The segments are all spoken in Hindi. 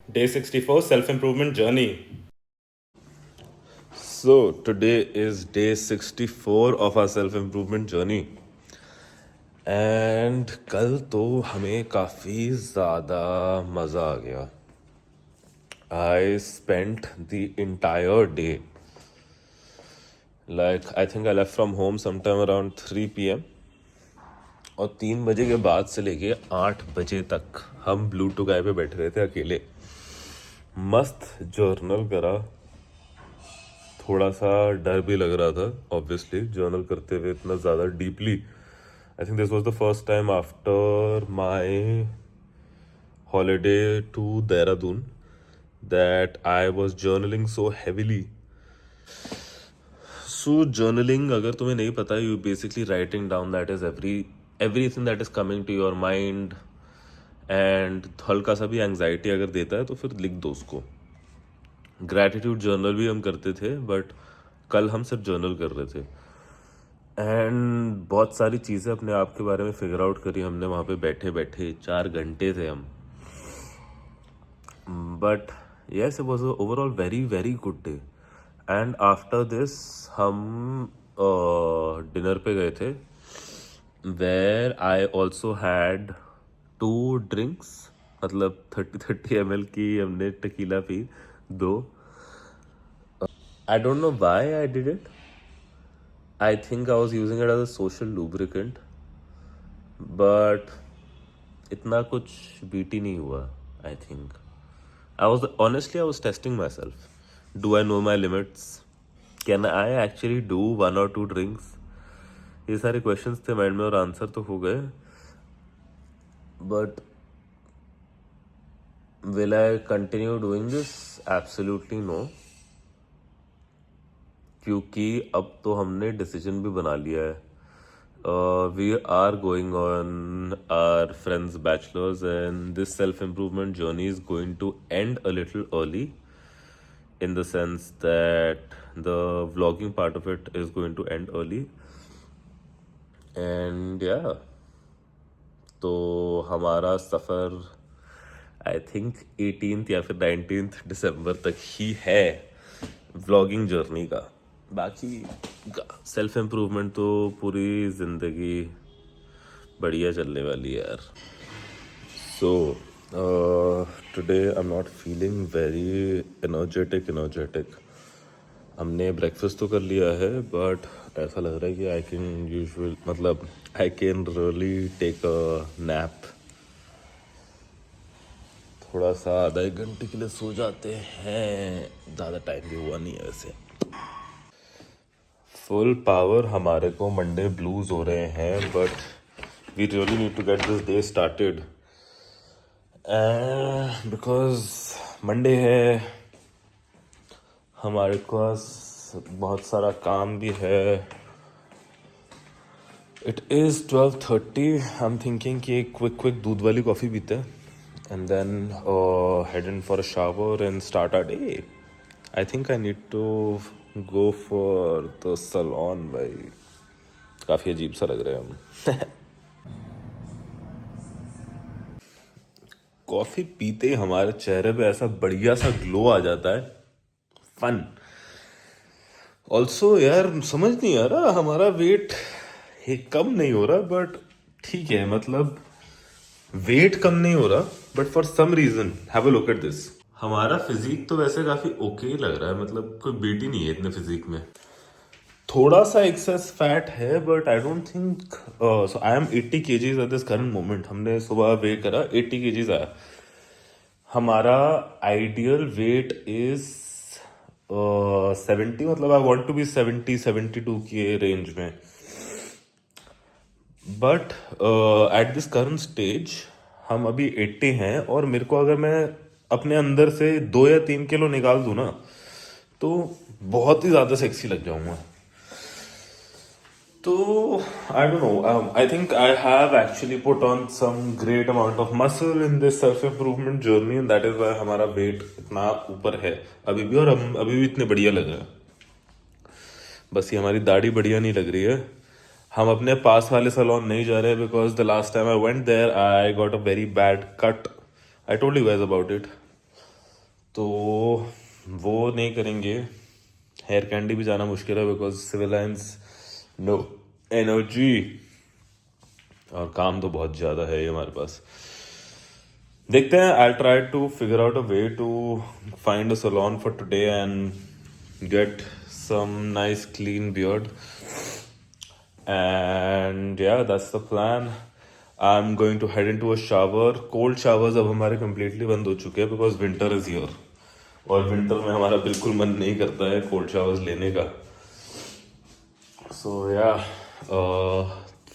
Day 64 Self Improvement Journey. So, today is day 64 of our self improvement journey. And कल तो हमें काफ़ी ज़्यादा मज़ा आ गया. I spent the entire day, like I think I left from home sometime around 3 PM. और 3 बजे के बाद से लेके 8 बजे तक हम ब्लू टुकाई पे बैठे रहे थे अकेले. मस्त जर्नल करा. थोड़ा सा डर भी लग रहा था ऑब्वियसली जर्नल करते हुए इतना ज़्यादा deeply. I think this was the first time after my holiday to Dehradun that I was journaling so heavily. So journaling अगर तुम्हें नहीं पता, you basically writing down that is everything that is coming to your mind. And हल्का सा भी एंग्जाइटी अगर देता है तो फिर लिख दो उसको. ग्रैटिट्यूड जर्नल भी हम करते थे, बट कल हम सिर्फ जर्नल कर रहे थे. एंड बहुत सारी चीज़ें अपने आप के बारे में फिगर आउट करी हमने वहाँ पे बैठे बैठे. 4 घंटे थे हम. But yes, it was overall very very good day. And after this हम डिनर पे गए थे, where I also had 2 drinks. मतलब 30-30 ml की हमने टकीला पी, 2. I don't know why I did it. I think I was using it as a social lubricant, but इतना कुछ बीटी नहीं हुआ. I think I was testing myself. Do I know my limits? Can I actually do 1 or 2 drinks? ये सारे क्वेश्चंस थे माइंड में और आंसर तो हो गए. But will I continue doing this? Absolutely no. क्योंकि अब तो हमने डिसीजन भी बना लिया है. We are going on our friends bachelors and this self improvement journey is going to end a little early, in the sense that the vlogging part of it is going to end early. And yeah, तो हमारा सफ़र आई थिंक 18th या फिर 19th दिसंबर तक ही है व्लॉगिंग जर्नी का. बाकी सेल्फ इम्प्रूवमेंट तो पूरी ज़िंदगी बढ़िया चलने वाली है यार. So today I am not feeling very energetic. हमने ब्रेकफास्ट तो कर लिया है, बट ऐसा लग रहा है कि I can really take a nap. थोड़ा सा आधा 1 घंटे के लिए सो जाते हैं. ज़्यादा टाइम भी हुआ नहीं है वैसे. फुल पावर हमारे को मंडे ब्लूज हो रहे हैं, but we really need to get this day started. Because Monday है, हमारे पास बहुत सारा काम भी है. It is 12:30. I am thinking कि एक क्विक दूध वाली कॉफ़ी पीते हैं and then head in for a shower and start our day. I think I need to go for the salon भाई. काफ़ी अजीब सा लग रहे हैं हम. कॉफ़ी पीते ही हमारे चेहरे पे ऐसा बढ़िया सा ग्लो आ जाता है. फन. ऑल्सो यार समझ नहीं आ रहा हमारा वेट कम नहीं हो रहा, बट ठीक है. मतलब वेट कम नहीं हो रहा, but for some reason have a look at this. हमारा फिजिक तो वैसे काफी ओके लग रहा है. मतलब कोई बीट ही नहीं है इतने फिजिक में. थोड़ा सा एक्सेस फैट है, but I don't think so. I am 80 kgs at this current moment. हमने सुबह वे करा, 80 kgs आया. हमारा आइडियल वेट इज 70. मतलब आई वॉन्ट टू बी 70-72 के रेंज में. But at this current stage हम अभी 80 हैं, और मेरे को अगर मैं अपने अंदर से 2 या 3 किलो निकाल दूँ ना, तो बहुत ही ज़्यादा सेक्सी लग जाऊंगा. तो I don't know, I think I have actually put on some great amount of muscle in this self improvement journey, and that is why हमारा वेट इतना ऊपर है अभी भी. और हम अभी भी इतने बढ़िया लग रहे हैं. बस ये हमारी दाढ़ी बढ़िया नहीं लग रही है. हम अपने पास वाले सैलून नहीं जा रहे, because the last time I went there I got a very bad cut. I told you guys about it. तो वो नहीं करेंगे. हेयर कैंडी भी जाना मुश्किल है because Civil Lines no energy, और काम तो बहुत ज़्यादा है ये हमारे पास. देखते हैं. I try to figure out a way to find a salon for today and get some nice clean beard. And yeah, that's the plan. I'm going to head into a shower. Cold showers अब हमारे completely बंद हो चुके हैं because winter is here. और winter में हमारा बिल्कुल मन नहीं करता है cold showers लेने का. So yeah,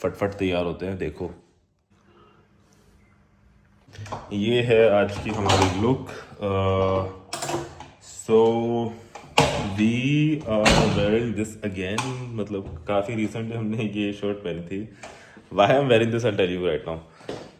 फटफट तैयार होते हैं. देखो, ये है आज की हमारी look. So we are wearing this again. मतलब काफ़ी रिसेंटली हमने ये शर्ट पहनी थी. Why I am wearing this I tell you right now.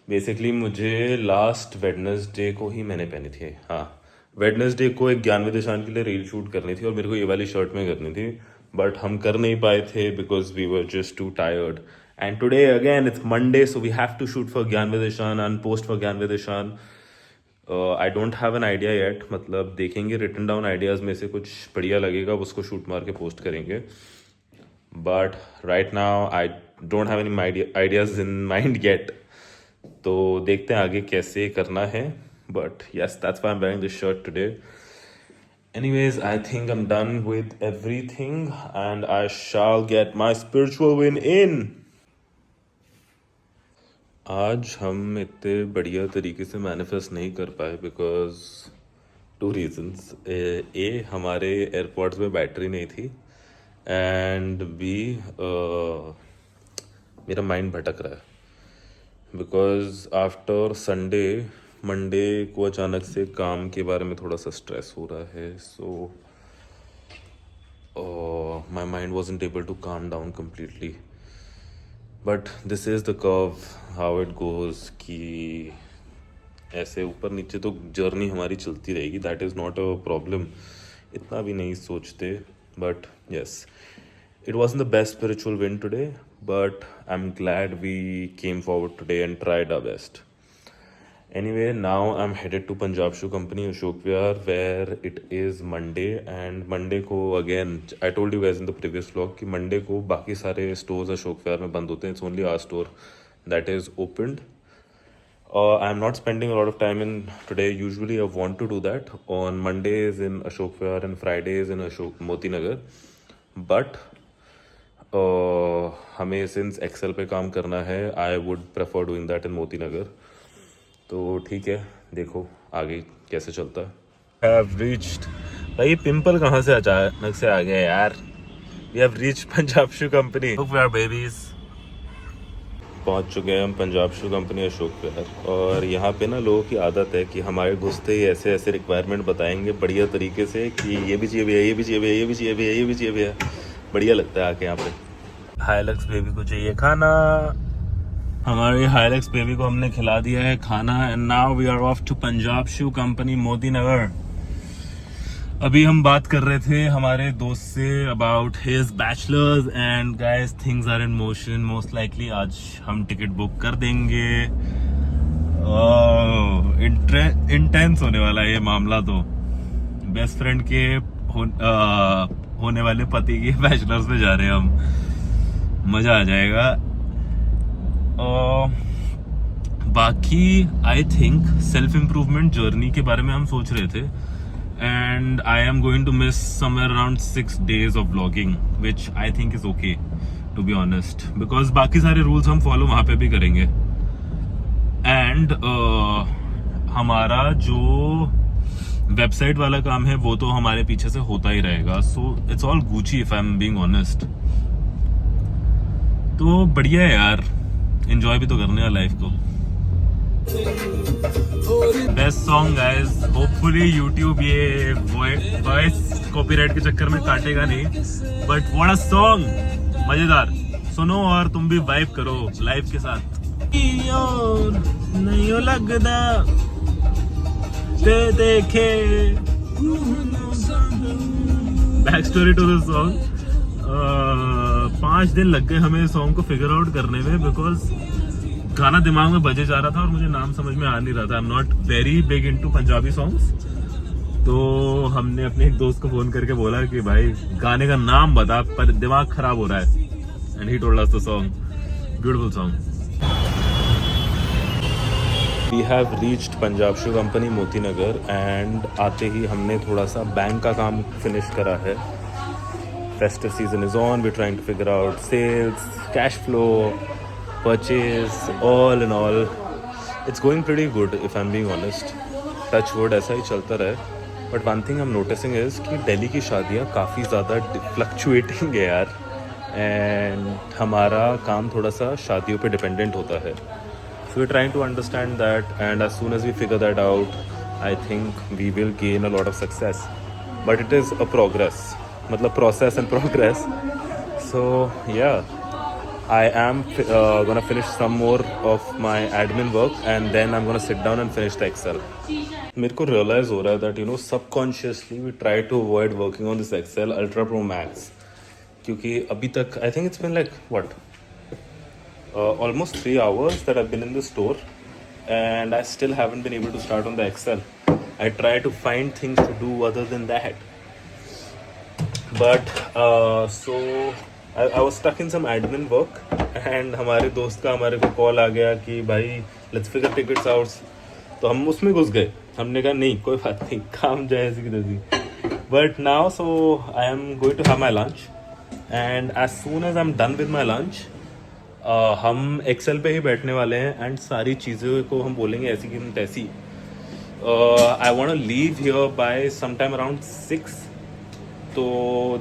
Basically मुझे लास्ट वेडनेसडे को ही मैंने पहनी थी. हाँ, वेडनेसडे को एक ज्ञान विदेशान के लिए रील शूट करनी थी और मेरे को ये वाली शर्ट में करनी थी, बट हम कर नहीं पाए थे because we were just too tired. And today again it's Monday, so we have to shoot for Gyan Videshan and post for Gyan Videshan. I don't have an idea yet. मतलब देखेंगे, रिटन डाउन आइडियाज़ में से कुछ बढ़िया लगेगा उसको शूट मार के पोस्ट करेंगे. But right now I don't have any ideas in mind yet. तो देखते हैं आगे कैसे करना है. But yes, that's why I am wearing this shirt today. Anyways, I think I'm done with everything and I shall get my spiritual win in. आज हम इतने बढ़िया तरीके से मैनिफेस्ट नहीं कर पाए बिकॉज 2 रीजंस. ए, हमारे एयरपोर्ट्स में बैटरी नहीं थी, एंड बी, मेरा माइंड भटक रहा है बिकॉज आफ्टर संडे, मंडे को अचानक से काम के बारे में थोड़ा सा स्ट्रेस हो रहा है. So my mind wasn't able to calm down completely. But this is the curve, how it goes, कि ऐसे ऊपर नीचे तो जर्नी हमारी चलती रहेगी. That is not a problem. इतना भी नहीं सोचते. But yes, it was the best spiritual win today, but I am glad we came forward today and tried our best. Anyway, now I'm headed to Punjab Shoe Company, Ashok Vihar, where it is Monday. And Monday को again, I told you guys in the previous vlog कि Monday को बाकी सारे stores Ashok Vihar में बंद होते हैं. It's only our store that is opened. I'm not spending a lot of time in today. Usually I want to do that on Mondays in Ashok Vihar and Fridays in Moti Nagar. But हमें since Excel पे काम करना है, I would prefer doing that in Moti Nagar. तो ठीक है, देखो आगे कैसे चलता है. Have reached. भाई पिंपल कहाँ से अचानक से आ गया यार. We have reached Punjab Shoe Company. We are babies. पहुँच चुके हैं हम पंजाब शू कंपनी अशोक विहार. और यहाँ पे ना लोगों की आदत है कि हमारे घुसते ही ऐसे ऐसे रिक्वायरमेंट बताएंगे बढ़िया तरीके से कि ये भी चाहिए भैया, ये भी चाहिए भैया, ये भी चाहिए भैया, ये भी चाहिए भैया. बढ़िया लगता है आके यहाँ पे. हाइलक्स बेबी को चाहिए खाना. हमारे हाइलक्स बेबी को हमने खिला दिया है खाना. And now we are off to Punjab Shoe Company Moti Nagar. अभी हम बात कर रहे थे हमारे दोस्त से about his bachelors and guys things are in motion. Most likely आज हम टिकट बुक कर देंगे. इंटेंस होने वाला है ये मामला. तो बेस्ट फ्रेंड के होने वाले पति के बैचलर्स में जा रहे हैं हम. मजा आ जाएगा. बाकी I think self improvement journey के बारे में हम सोच रहे थे. And I am going to miss somewhere around 6 days of vlogging, which I think is okay to be honest, because बाकी सारे रूल्स हम फॉलो वहां पे भी करेंगे. एंड हमारा जो वेबसाइट वाला काम है वो तो हमारे पीछे से होता ही रहेगा. So it's all Gucci if I am being honest. तो बढ़िया है यार, एंजॉय भी तो करने का लाइफ को. Best song guys. Hopefully YouTube ये वॉइस कॉपीराइट के चक्कर में काटेगा नहीं, बट व्हाट अ सॉन्ग. मजेदार. सुनो और तुम भी वाइब करो लाइफ के साथ. नहीं लगदा ते देखे. Back story to this song. 5 दिन लग गए हमें सॉन्ग को फिगर आउट करने में बिकॉज गाना दिमाग में बजे जा रहा था और मुझे नाम समझ में आ नहीं रहा था. I am not very big into Punjabi songs, तो हमने अपने एक दोस्त को फोन करके बोला कि भाई गाने का नाम बता, पर दिमाग खराब हो रहा है. And he told us the song. Beautiful song. We have reached Punjab Shoe Company Moti Nagar and आते ही हमने थोड़ा सा बैंक का काम फिनिश करा है. Festive season is on. We trying to figure out sales, cash flow, purchase, all in all it's going pretty good if I am being honest. Touch wood ऐसा ही चलता रहे. But one thing I am noticing is कि दिल्ली की शादियाँ काफ़ी ज़्यादा फ्लक्चुएटिंग है यार. एंड हमारा काम थोड़ा सा शादियों पे डिपेंडेंट होता है. So we're trying to understand that, and as soon as we figure that out, I think we will gain a lot of success. But it is a progress, matlab process and progress. So yeah, I am gonna finish some more of my admin work, and then I'm gonna sit down and finish the Excel. मेरे को realize हो रहा है that subconsciously we try to avoid working on this Excel Ultra Pro Max, क्योंकि अभी तक I think it's been like what? Almost 3 hours that I've been in the store and I still haven't been able to start on the Excel. I try to find things to do other than that. But so I was stuck in some admin work and हमारे दोस्त का हमारे को कॉल आ गया कि भाई let's figure tickets out. तो हम उसमें घुस गए. हमने कहा नहीं कोई बात नहीं, काम जाए ऐसी की तैसी. But now so I am going to have my lunch and as soon as I'm done with my lunch हम एक्सेल पे ही बैठने वाले हैं एंड सारी चीज़ों को हम बोलेंगे ऐसी कि तैसी. I want to leave here by some time around 6. तो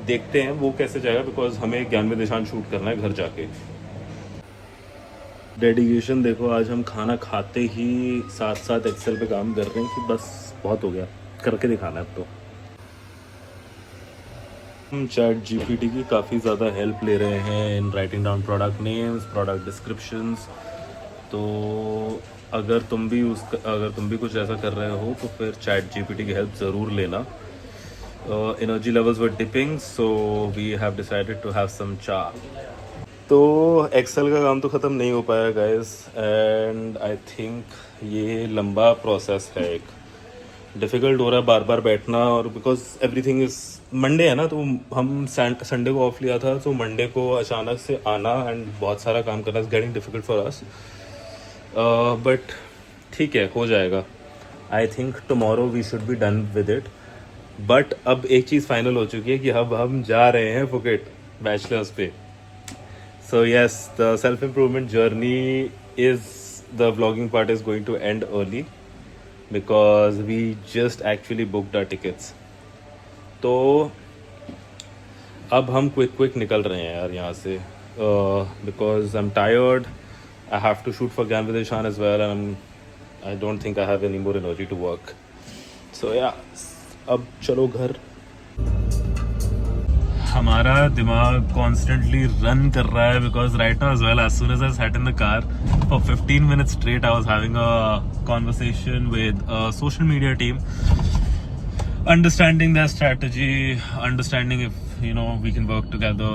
देखते हैं वो कैसे जाएगा बिकॉज हमें ज्ञान में निशान शूट करना है घर जाके. डेडिकेशन देखो, आज हम खाना खाते ही साथ साथ एक्सेल पे काम कर रहे हैं कि बस बहुत हो गया, करके दिखाना है अब तो. हम चैट जीपीटी की काफ़ी ज़्यादा हेल्प ले रहे हैं in writing down product names, product descriptions. तो अगर तुम भी कुछ ऐसा कर रहे हो तो फिर चैट जीपीटी की हेल्प ज़रूर लेना. Energy levels were dipping so we have decided to have some chai. तो एक्सेल का काम तो ख़त्म नहीं हो पाया गाइस एंड आई थिंक ये लंबा प्रोसेस है. एक डिफ़िकल्ट हो रहा है बार बार बैठना और बिकॉज एवरीथिंग इज़ मंडे है ना, तो हम संडे को ऑफ लिया था तो मंडे को अचानक से आना एंड बहुत सारा काम करना is getting difficult for us. But ठीक है, हो जाएगा. I think tomorrow we should be done with it. But अब एक चीज़ फाइनल हो चुकी है कि अब हम जा रहे हैं फुकेट बैचलर्स पे. So yes, the self improvement journey is the vlogging part is going to end early because we just actually booked our tickets. तो अब हम क्विक निकल रहे हैं यार यहाँ से because I'm tired. I have to shoot for Gyan Vidishan as well and I don't think I have any more energy to work. So yeah, अब चलो घर. हमारा दिमाग कॉन्स्टेंटली रन कर रहा है because right now as well as soon as I sat in the car for 15 minutes straight I was having a conversation with a social media team, understanding their strategy, understanding if we can work together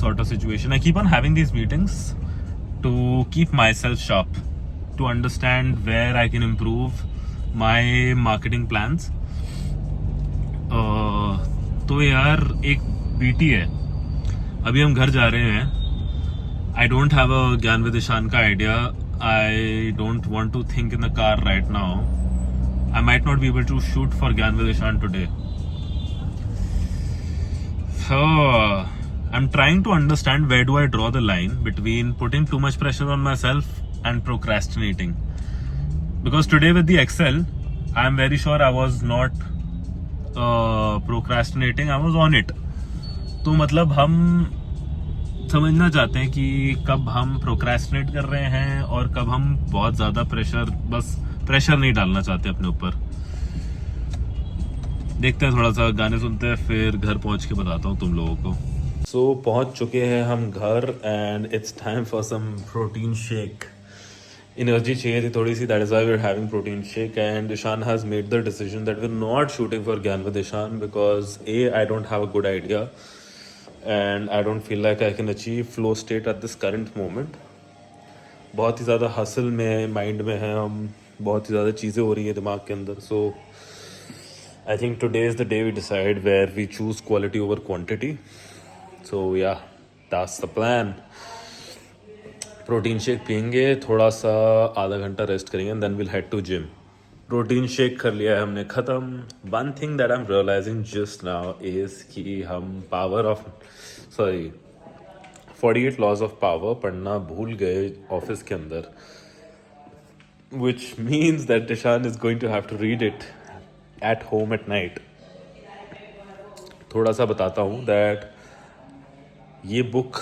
sort of situation. I keep on having these meetings to keep myself sharp, to understand where I can improve my marketing plans. तो यार एक बीटी है, अभी हम घर जा रहे हैं. आई डोंट हैव अ ज्ञान विदिशान का idea. I don't want to think in the car right now. I might not be able to shoot for Gyan Vidishan today. So I'm trying to understand where do I draw the line between putting too much pressure on myself and procrastinating. Because today with the Excel, I'm very sure I was not procrastinating, I was on it. तो मतलब हम समझना चाहते हैं कि कब हम प्रोक्रेस्टिनेट कर रहे हैं और कब हम बहुत ज़्यादा प्रेशर नहीं डालना चाहते अपने ऊपर. देखते हैं, थोड़ा सा गाने सुनते हैं, फिर घर पहुंच के बताता हूँ तुम लोगों को. सो पहुंच चुके हैं हम घर and it's time for some protein shake. Energy चाहिए थी थोड़ी सी, that is why we are having protein shake. And Ishaan has made the decision that we are not shooting for Gyan with Ishaan because I don't have a good idea and I don't feel like I can achieve flow state at this current moment. बहुत ही ज़्यादा हसल में माइंड में है हम, बहुत ही ज़्यादा चीज़ें हो रही हैं दिमाग के अंदर. सो I think today is the day we decide where we choose quality over quantity. So yeah, that's the plan. Protein shake पियेंगे, थोड़ा सा आधा घंटा रेस्ट करेंगे and then will head to gym. Protein shake कर लिया है हमने ख़त्म. One thing that I am realising just now is कि हम power of 48 laws of power पढ़ना भूल गए ऑफिस के अंदर, which means that Dishan is going to have to read it at home at night. थोड़ा सा बताता हूँ that ये बुक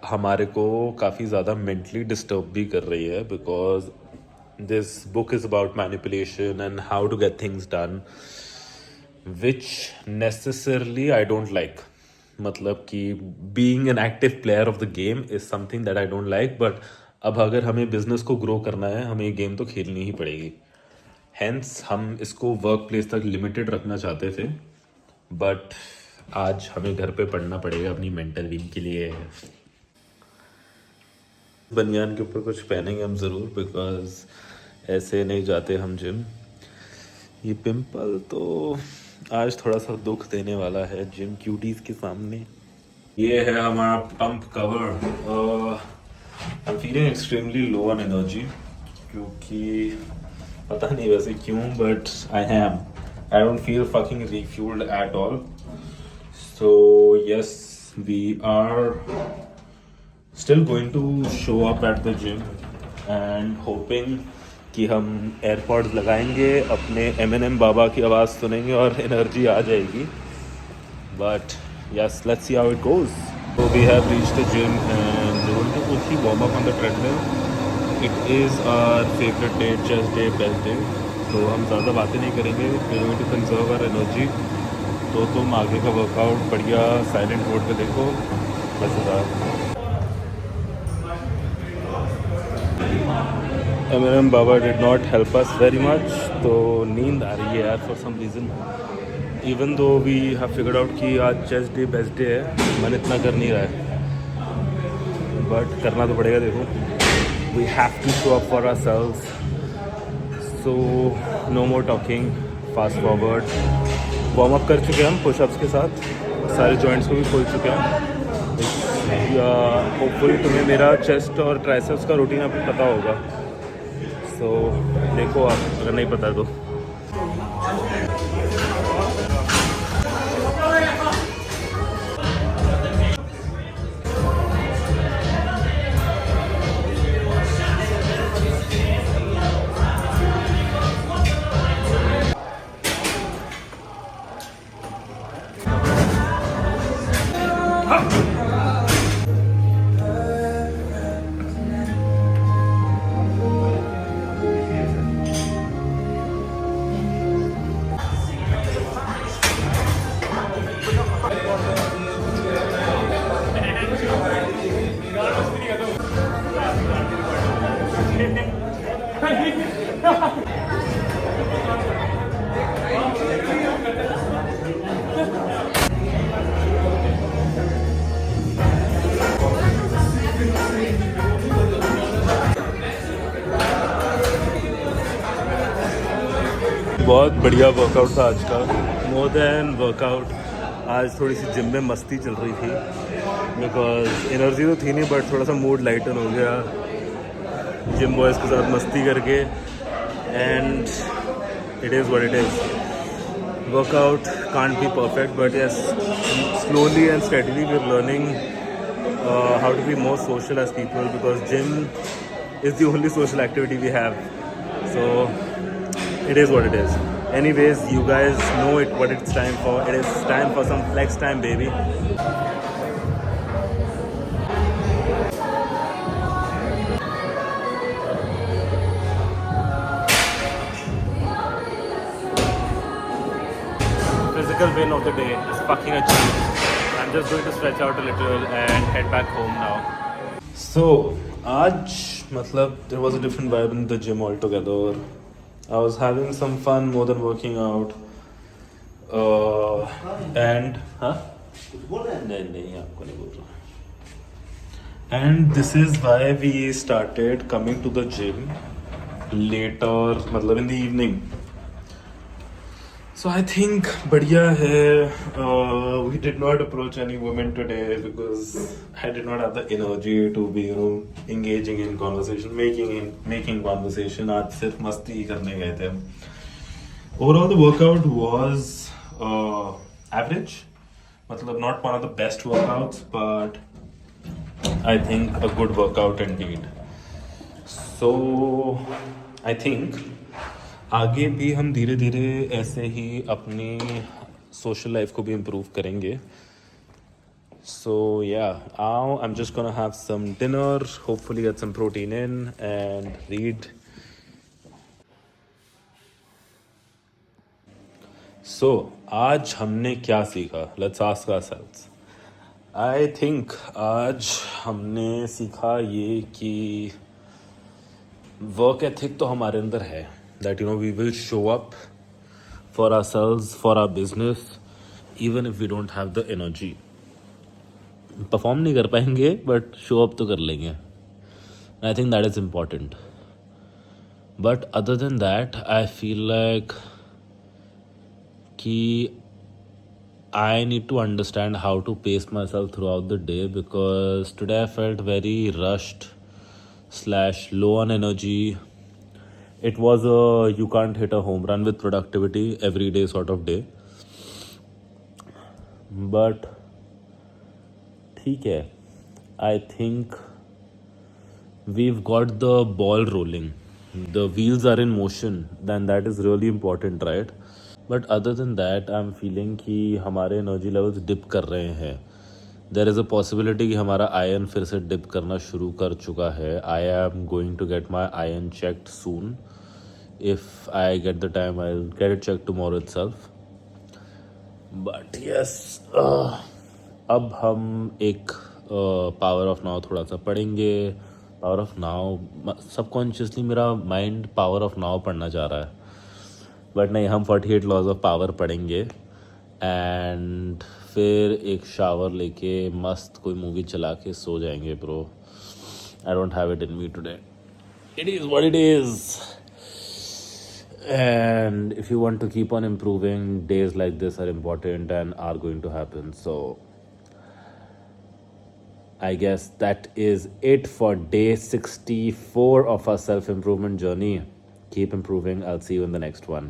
हमारे को काफ़ी ज़्यादा मेंटली डिस्टर्ब भी कर रही है, because this book is about manipulation and how to get things done which necessarily I don't like. मतलब कि being an active player of the game is something that I don't like, but अब अगर हमें बिजनेस को ग्रो करना है हमें ये गेम तो खेलनी ही पड़ेगी. हेंस हम इसको वर्क प्लेस तक लिमिटेड रखना चाहते थे, बट आज हमें घर पे पढ़ना पड़ेगा अपनी मेंटल वीक के लिए. बनियान के ऊपर कुछ पहनेंगे हम ज़रूर, बिकॉज ऐसे नहीं जाते हम जिम. ये पिंपल तो आज थोड़ा सा दुख देने वाला है जिम क्यूटीज़ के सामने. ये है हमारा pump cover. I am feeling extremely low on energy, क्योंकि पता नहीं वैसे क्यों, but I don't feel fucking refuelled at all. So yes, we are still going to show up at the gym and hoping कि हम एयरपॉड्स लगाएंगे, अपने M&M बाबा की आवाज़ सुनेंगे और एनर्जी आ जाएगी. But yes, let's see how it goes. So we have reached the gym and we're going to quickly warm up on the treadmill. It is our favorite day, chest day, best day. So हम ज़्यादा बातें नहीं करेंगे. We're going to conserve our energy. तो तुम आगे का वर्कआउट बढ़िया साइलेंट मोड पे देखो. मज़ेदार. M&M बाबा did not help us very much. तो नींद आ रही है यार for some reason, even though we have figured out कि आज चेस्ट डे बेस्ट डे है. मन इतना कर नहीं रहा है, बट करना तो पड़ेगा. देखो, we have to show up for ourselves. So no more talking, fast forward. Warm up कर चुके हैं हम पुशअप्स के साथ, सारे जॉइंट्स को भी खोल चुके हैं. होपफुली तुम्हें मेरा चेस्ट और ट्राइसेप्स का रूटीन अभी पता होगा. सो देखो आप, अगर नहीं पता तो. बहुत बढ़िया वर्कआउट था आज का. मोर देन वर्कआउट, आज थोड़ी सी जिम में मस्ती चल रही थी, बिकॉज एनर्जी तो थी नहीं, बट थोड़ा सा मूड लाइटन हो गया जिम बॉयज़ के साथ मस्ती करके. And it is what it is. Workout can't be perfect, but yes, slowly and steadily we are learning how to be more social as people, because gym is the only social activity we have. So it is what it is. Anyways, you guys know it, what it's time for. It is time for some flex time, baby. Physical win of the day is fucking achieved. I'm just going to stretch out a little and head back home now. So, आज मतलब there was a different vibe in the gym altogether. I was having some fun more than working out. And नहीं आपको नहीं बोल रहा. And this is why we started coming to the gym later, मतलब in the evening. So I think बढ़िया है. We did not approach any women today because I did not have the energy to be, engaging in conversation, making conversation. आज सिर्फ मस्ती ही करने गए थे हम. Overall, the workout was average. मतलब not one of the best workouts, but I think a good workout indeed. So I think आगे भी हम धीरे धीरे ऐसे ही अपनी सोशल लाइफ को भी इम्प्रूव करेंगे. सो या now I'm just gonna have some dinner, hopefully get some protein in and read. So आज हमने क्या सीखा? Let's ask ourselves. I think आज हमने सीखा ये कि वर्क एथिक तो हमारे अंदर है. That we will show up for ourselves, for our business, even if we don't have the energy. Perform नहीं कर पाएंगे बट शो अप तो कर लेंगे. I think that is important. But other than that I feel like कि I need to understand how to pace myself throughout the day, because today I felt very rushed / low on energy. It was a you can't hit a home run with productivity every day sort of day. But ठीक है, I think we've got the ball rolling. The wheels are in motion. Then that is really important, right? But other than that, I'm feeling कि हमारे energy levels dip कर रहे हैं. There is a possibility कि हमारा iron फिर से dip करना शुरू कर चुका है. I am going to get my iron checked soon. If I get the time, I'll get it checked tomorrow itself. But yes, अब हम एक पावर ऑफ नाउ थोड़ा सा पढ़ेंगे. पावर ऑफ नाउ सबकॉन्शियसली मेरा माइंड पावर ऑफ नाउ पढ़ना चाह रहा है, बट नहीं, हम 48 लॉज ऑफ पावर पढ़ेंगे. एंड फिर एक शावर लेके मस्त कोई मूवी चला के सो जाएंगे. Bro, I don't have it in me today. It is what it is. And if you want to keep on improving, days like this are important and are going to happen. So I guess that is it for day 64 of our self-improvement journey. Keep improving. I'll see you in the next one.